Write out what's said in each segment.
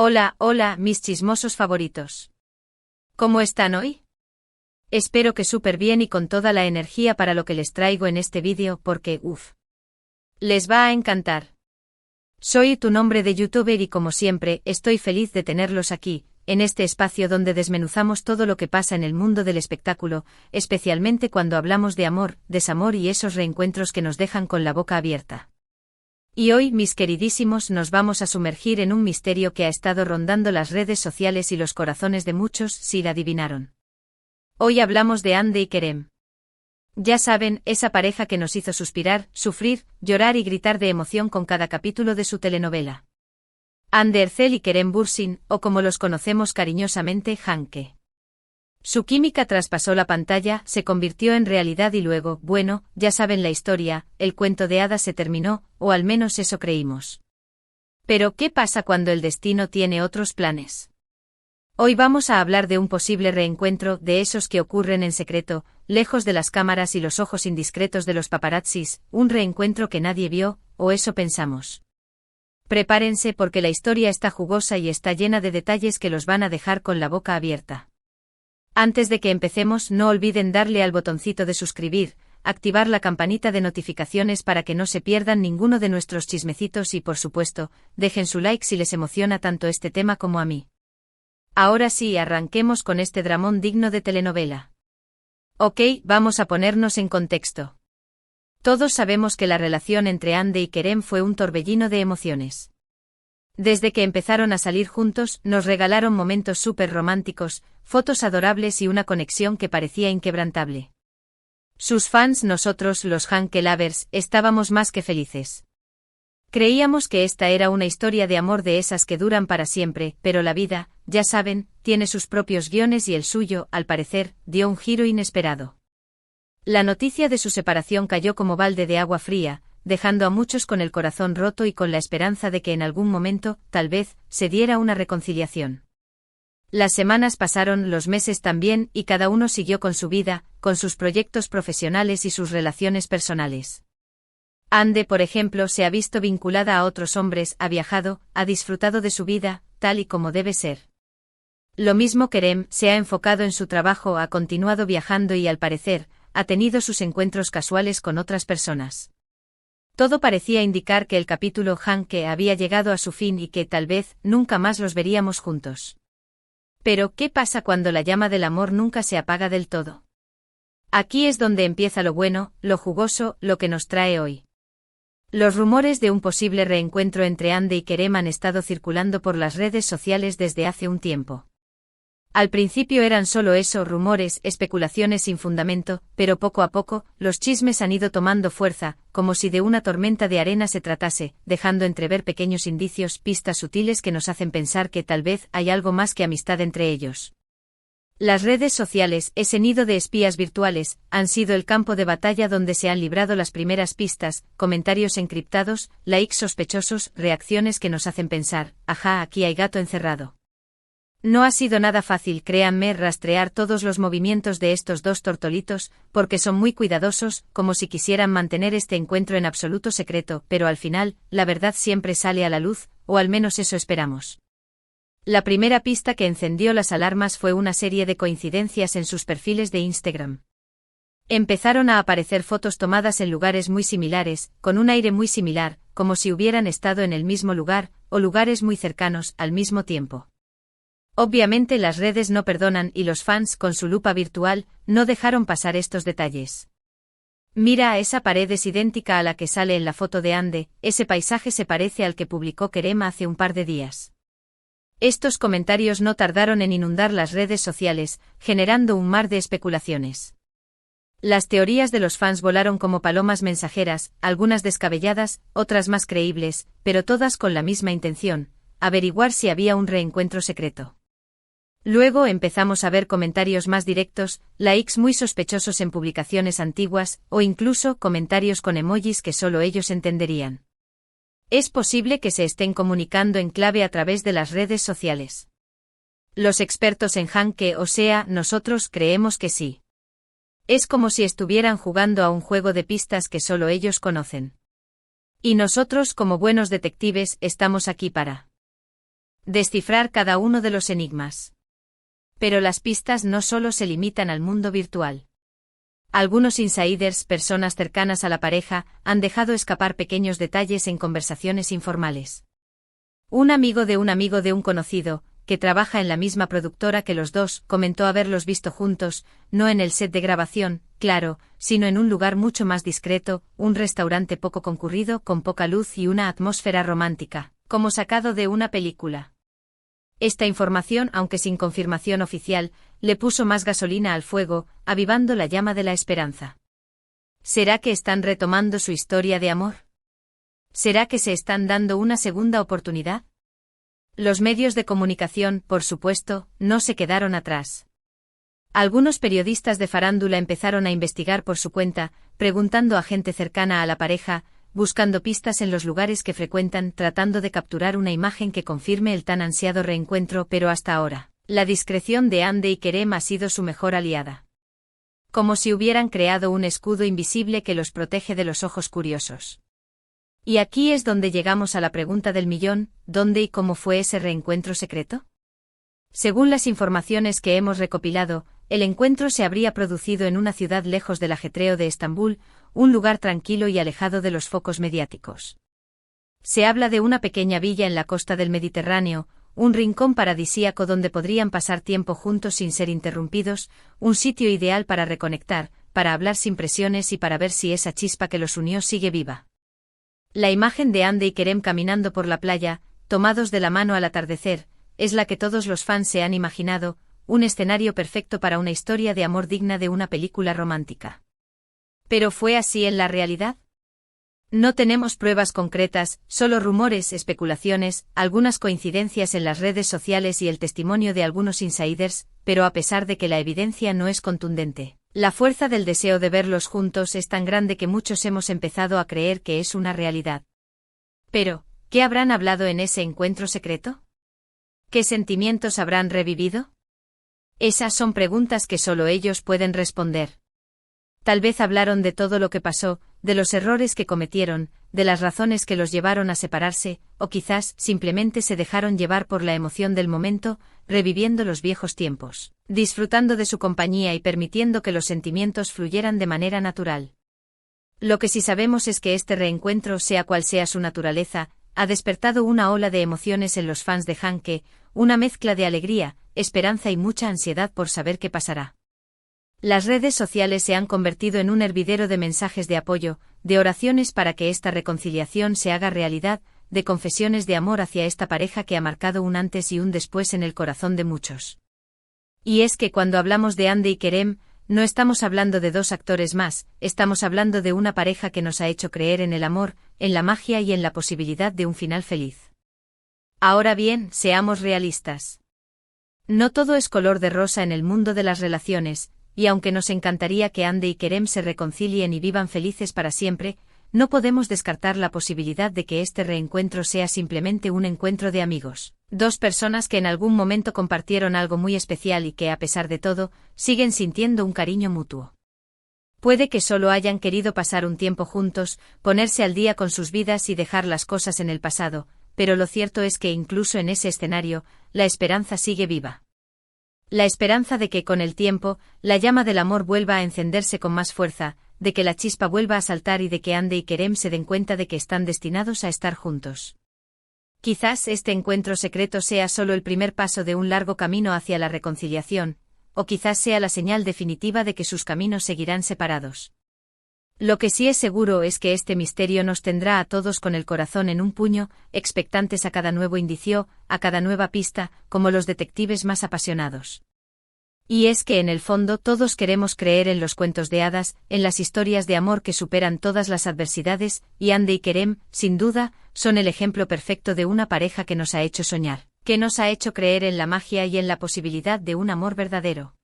Hola, hola, mis chismosos favoritos. ¿Cómo están hoy? Espero que súper bien y con toda la energía para lo que les traigo en este vídeo porque, les va a encantar. Soy tu nombre de youtuber y como siempre, estoy feliz de tenerlos aquí, en este espacio donde desmenuzamos todo lo que pasa en el mundo del espectáculo, especialmente cuando hablamos de amor, desamor y esos reencuentros que nos dejan con la boca abierta. Y hoy, mis queridísimos, nos vamos a sumergir en un misterio que ha estado rondando las redes sociales y los corazones de muchos, si la adivinaron. Hoy hablamos de Hande y Kerem. Ya saben, esa pareja que nos hizo suspirar, sufrir, llorar y gritar de emoción con cada capítulo de su telenovela. Hande Erçel y Kerem Bürsin, o como los conocemos cariñosamente, Hanke. Su química traspasó la pantalla, se convirtió en realidad y luego, bueno, ya saben la historia, el cuento de hadas se terminó, o al menos eso creímos. Pero, ¿qué pasa cuando el destino tiene otros planes? Hoy vamos a hablar de un posible reencuentro, de esos que ocurren en secreto, lejos de las cámaras y los ojos indiscretos de los paparazzis, un reencuentro que nadie vio, o eso pensamos. Prepárense porque la historia está jugosa y está llena de detalles que los van a dejar con la boca abierta. Antes de que empecemos, no olviden darle al botoncito de suscribir, activar la campanita de notificaciones para que no se pierdan ninguno de nuestros chismecitos y, por supuesto, dejen su like si les emociona tanto este tema como a mí. Ahora sí, arranquemos con este dramón digno de telenovela. Ok, vamos a ponernos en contexto. Todos sabemos que la relación entre Hande y Kerem fue un torbellino de emociones. Desde que empezaron a salir juntos, nos regalaron momentos súper románticos, fotos adorables y una conexión que parecía inquebrantable. Sus fans, nosotros, los Hanke Lovers, estábamos más que felices. Creíamos que esta era una historia de amor de esas que duran para siempre, pero la vida, ya saben, tiene sus propios guiones y el suyo, al parecer, dio un giro inesperado. La noticia de su separación cayó como balde de agua fría, dejando a muchos con el corazón roto y con la esperanza de que en algún momento, tal vez, se diera una reconciliación. Las semanas pasaron, los meses también, y cada uno siguió con su vida, con sus proyectos profesionales y sus relaciones personales. Hande, por ejemplo, se ha visto vinculada a otros hombres, ha viajado, ha disfrutado de su vida, tal y como debe ser. Lo mismo Kerem, se ha enfocado en su trabajo, ha continuado viajando y al parecer, ha tenido sus encuentros casuales con otras personas. Todo parecía indicar que el capítulo Hanke había llegado a su fin y que, tal vez, nunca más los veríamos juntos. Pero, ¿qué pasa cuando la llama del amor nunca se apaga del todo? Aquí es donde empieza lo bueno, lo jugoso, lo que nos trae hoy. Los rumores de un posible reencuentro entre Hande y Kerem han estado circulando por las redes sociales desde hace un tiempo. Al principio eran solo eso, rumores, especulaciones sin fundamento, pero poco a poco, los chismes han ido tomando fuerza, como si de una tormenta de arena se tratase, dejando entrever pequeños indicios, pistas sutiles que nos hacen pensar que tal vez hay algo más que amistad entre ellos. Las redes sociales, ese nido de espías virtuales, han sido el campo de batalla donde se han librado las primeras pistas, comentarios encriptados, likes sospechosos, reacciones que nos hacen pensar, ajá, aquí hay gato encerrado. No ha sido nada fácil, créanme, rastrear todos los movimientos de estos dos tortolitos, porque son muy cuidadosos, como si quisieran mantener este encuentro en absoluto secreto, pero al final, la verdad siempre sale a la luz, o al menos eso esperamos. La primera pista que encendió las alarmas fue una serie de coincidencias en sus perfiles de Instagram. Empezaron a aparecer fotos tomadas en lugares muy similares, con un aire muy similar, como si hubieran estado en el mismo lugar, o lugares muy cercanos, al mismo tiempo. Obviamente las redes no perdonan y los fans, con su lupa virtual, no dejaron pasar estos detalles. Mira, esa pared es idéntica a la que sale en la foto de Hande, ese paisaje se parece al que publicó Kerem hace un par de días. Estos comentarios no tardaron en inundar las redes sociales, generando un mar de especulaciones. Las teorías de los fans volaron como palomas mensajeras, algunas descabelladas, otras más creíbles, pero todas con la misma intención, averiguar si había un reencuentro secreto. Luego empezamos a ver comentarios más directos, likes muy sospechosos en publicaciones antiguas, o incluso comentarios con emojis que solo ellos entenderían. Es posible que se estén comunicando en clave a través de las redes sociales. Los expertos en Hanke, o sea, nosotros creemos que sí. Es como si estuvieran jugando a un juego de pistas que solo ellos conocen. Y nosotros, como buenos detectives, estamos aquí para Descifrar cada uno de los enigmas. Pero las pistas no solo se limitan al mundo virtual. Algunos insiders, personas cercanas a la pareja, han dejado escapar pequeños detalles en conversaciones informales. Un amigo de un conocido, que trabaja en la misma productora que los dos, comentó haberlos visto juntos, no en el set de grabación, claro, sino en un lugar mucho más discreto, un restaurante poco concurrido con poca luz y una atmósfera romántica, como sacado de una película. Esta información, aunque sin confirmación oficial, le puso más gasolina al fuego, avivando la llama de la esperanza. ¿Será que están retomando su historia de amor? ¿Será que se están dando una segunda oportunidad? Los medios de comunicación, por supuesto, no se quedaron atrás. Algunos periodistas de farándula empezaron a investigar por su cuenta, preguntando a gente cercana a la pareja, buscando pistas en los lugares que frecuentan, tratando de capturar una imagen que confirme el tan ansiado reencuentro, pero hasta ahora, la discreción de Hande y Kerem ha sido su mejor aliada. Como si hubieran creado un escudo invisible que los protege de los ojos curiosos. Y aquí es donde llegamos a la pregunta del millón: ¿dónde y cómo fue ese reencuentro secreto? Según las informaciones que hemos recopilado, el encuentro se habría producido en una ciudad lejos del ajetreo de Estambul, un lugar tranquilo y alejado de los focos mediáticos. Se habla de una pequeña villa en la costa del Mediterráneo, un rincón paradisíaco donde podrían pasar tiempo juntos sin ser interrumpidos, un sitio ideal para reconectar, para hablar sin presiones y para ver si esa chispa que los unió sigue viva. La imagen de Hande y Kerem caminando por la playa, tomados de la mano al atardecer, es la que todos los fans se han imaginado, un escenario perfecto para una historia de amor digna de una película romántica. ¿Pero fue así en la realidad? No tenemos pruebas concretas, solo rumores, especulaciones, algunas coincidencias en las redes sociales y el testimonio de algunos insiders, pero a pesar de que la evidencia no es contundente, la fuerza del deseo de verlos juntos es tan grande que muchos hemos empezado a creer que es una realidad. Pero, ¿qué habrán hablado en ese encuentro secreto? ¿Qué sentimientos habrán revivido? Esas son preguntas que solo ellos pueden responder. Tal vez hablaron de todo lo que pasó, de los errores que cometieron, de las razones que los llevaron a separarse, o quizás simplemente se dejaron llevar por la emoción del momento, reviviendo los viejos tiempos, disfrutando de su compañía y permitiendo que los sentimientos fluyeran de manera natural. Lo que sí sabemos es que este reencuentro, sea cual sea su naturaleza, ha despertado una ola de emociones en los fans de Hanke, una mezcla de alegría, esperanza y mucha ansiedad por saber qué pasará. Las redes sociales se han convertido en un hervidero de mensajes de apoyo, de oraciones para que esta reconciliación se haga realidad, de confesiones de amor hacia esta pareja que ha marcado un antes y un después en el corazón de muchos. Y es que cuando hablamos de Hande y Kerem, no estamos hablando de dos actores más, estamos hablando de una pareja que nos ha hecho creer en el amor, en la magia y en la posibilidad de un final feliz. Ahora bien, seamos realistas. No todo es color de rosa en el mundo de las relaciones, y aunque nos encantaría que Hande y Kerem se reconcilien y vivan felices para siempre, no podemos descartar la posibilidad de que este reencuentro sea simplemente un encuentro de amigos, dos personas que en algún momento compartieron algo muy especial y que a pesar de todo, siguen sintiendo un cariño mutuo. Puede que solo hayan querido pasar un tiempo juntos, ponerse al día con sus vidas y dejar las cosas en el pasado, pero lo cierto es que incluso en ese escenario, la esperanza sigue viva. La esperanza de que con el tiempo, la llama del amor vuelva a encenderse con más fuerza, de que la chispa vuelva a saltar y de que Hande y Kerem se den cuenta de que están destinados a estar juntos. Quizás este encuentro secreto sea solo el primer paso de un largo camino hacia la reconciliación, o quizás sea la señal definitiva de que sus caminos seguirán separados. Lo que sí es seguro es que este misterio nos tendrá a todos con el corazón en un puño, expectantes a cada nuevo indicio, a cada nueva pista, como los detectives más apasionados. Y es que en el fondo todos queremos creer en los cuentos de hadas, en las historias de amor que superan todas las adversidades, y Hande y Kerem, sin duda, son el ejemplo perfecto de una pareja que nos ha hecho soñar, que nos ha hecho creer en la magia y en la posibilidad de un amor verdadero.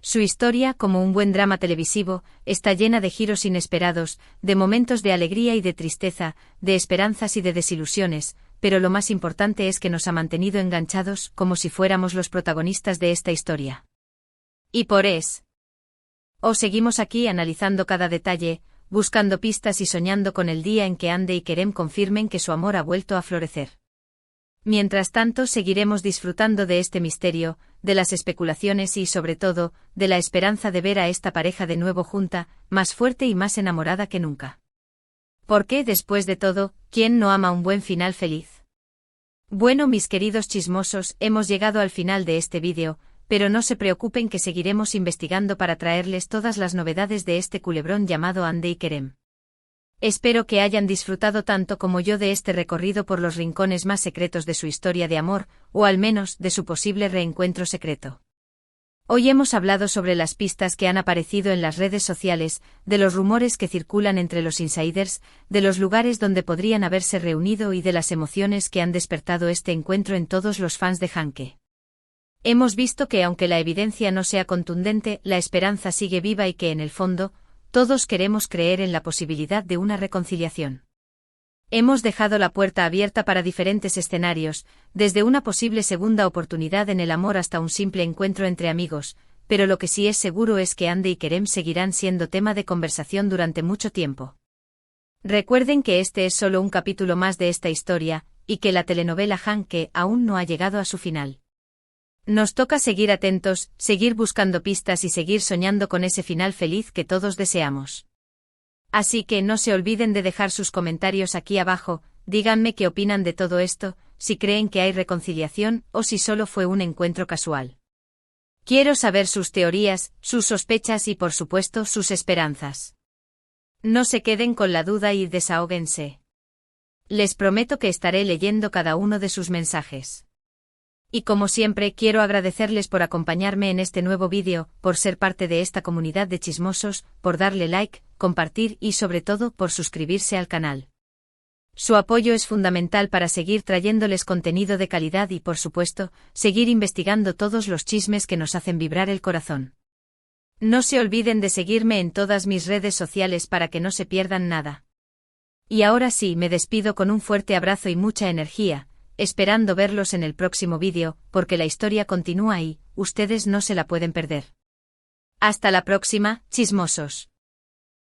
Su historia, como un buen drama televisivo, está llena de giros inesperados, de momentos de alegría y de tristeza, de esperanzas y de desilusiones, pero lo más importante es que nos ha mantenido enganchados como si fuéramos los protagonistas de esta historia. Y por eso, os seguimos aquí analizando cada detalle, buscando pistas y soñando con el día en que Hande y Kerem confirmen que su amor ha vuelto a florecer. Mientras tanto seguiremos disfrutando de este misterio, de las especulaciones y, sobre todo, de la esperanza de ver a esta pareja de nuevo junta, más fuerte y más enamorada que nunca. Porque, después de todo, ¿quién no ama un buen final feliz? Bueno, mis queridos chismosos, hemos llegado al final de este vídeo, pero no se preocupen que seguiremos investigando para traerles todas las novedades de este culebrón llamado Hande y Kerem. Espero que hayan disfrutado tanto como yo de este recorrido por los rincones más secretos de su historia de amor, o al menos de su posible reencuentro secreto. Hoy hemos hablado sobre las pistas que han aparecido en las redes sociales, de los rumores que circulan entre los insiders, de los lugares donde podrían haberse reunido y de las emociones que han despertado este encuentro en todos los fans de Hanke. Hemos visto que aunque la evidencia no sea contundente, la esperanza sigue viva y que en el fondo, todos queremos creer en la posibilidad de una reconciliación. Hemos dejado la puerta abierta para diferentes escenarios, desde una posible segunda oportunidad en el amor hasta un simple encuentro entre amigos, pero lo que sí es seguro es que Hande y Kerem seguirán siendo tema de conversación durante mucho tiempo. Recuerden que este es solo un capítulo más de esta historia, y que la telenovela Hanke aún no ha llegado a su final. Nos toca seguir atentos, seguir buscando pistas y seguir soñando con ese final feliz que todos deseamos. Así que no se olviden de dejar sus comentarios aquí abajo, díganme qué opinan de todo esto, si creen que hay reconciliación o si solo fue un encuentro casual. Quiero saber sus teorías, sus sospechas y por supuesto sus esperanzas. No se queden con la duda y desahóguense. Les prometo que estaré leyendo cada uno de sus mensajes. Y como siempre quiero agradecerles por acompañarme en este nuevo vídeo, por ser parte de esta comunidad de chismosos, por darle like, compartir y sobre todo por suscribirse al canal. Su apoyo es fundamental para seguir trayéndoles contenido de calidad y por supuesto, seguir investigando todos los chismes que nos hacen vibrar el corazón. No se olviden de seguirme en todas mis redes sociales para que no se pierdan nada. Y ahora sí, me despido con un fuerte abrazo y mucha energía, esperando verlos en el próximo vídeo, porque la historia continúa y ustedes no se la pueden perder. Hasta la próxima, chismosos.